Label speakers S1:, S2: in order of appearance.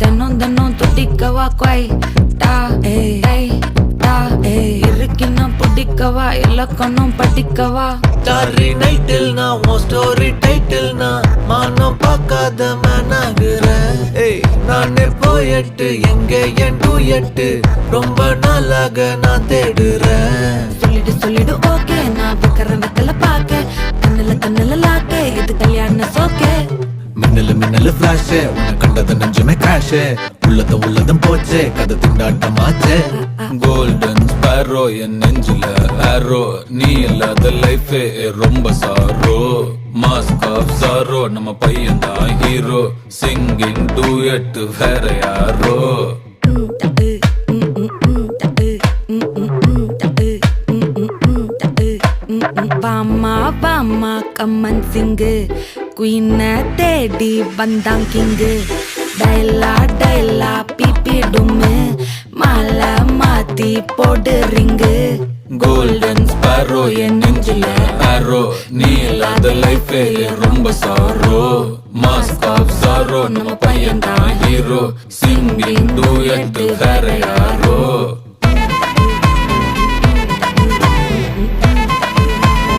S1: தினம் தினம் துடிக்கவா குவை டா ஏய் டா இருக்குன்னா பிடிக்கவா இலக்கணம் படிக்கவா
S2: ஸ்டாரி நைட்டில் நான் உன் ஸ்டோரி டைட்டில் நான் மானம் பார்க்காத மேனாகிறேன். நானே போயட்டு எங்க என் டூயட்டு ரொம்ப நாளாக நான் தேடுறேன்.
S1: சொல்லிடு ஓகே நான் வைக்கிறேன் வெத்தல பாக்க கண்ணுல லாக்க இது கல்யாண சோக்கே
S2: மின்னலு ஃபிளாஷ் உன்னை கண்டது நெஞ்சுமே கிராஷ் உள்ளதும் போச்சே கதை திண்டாட்டமாச்சே.
S3: கோல்டன் ஸ்பேரோ என் நெஞ்சில ஆரோ நீ இல்லாத லைஃபே ரொம்ப சாரோ மாஸ்க் ஆஃப் சாரோ நம்ம பையன் தான் ஹீரோ சிங்கிங் டூயட் வேற யாரோ.
S1: வாமா வாமா கம்மன் சிங்கு குயின தேடி வந்தான் கிங்கு டைலா டைலா பிபி டும்மு மாலை மாத்தி போடு ரிங்கு.
S3: கோல்டன் ஸ்பேரோ என் நெஞ்சில ஆரோ நீ இல்லாத லைஃபே ரொம்ப சாரோ மாஸ்க் ஆஃப் சாரோ நம்ம பையன் தான் ஹீரோ சிங்கிங் டூயட் வேற யாரோ.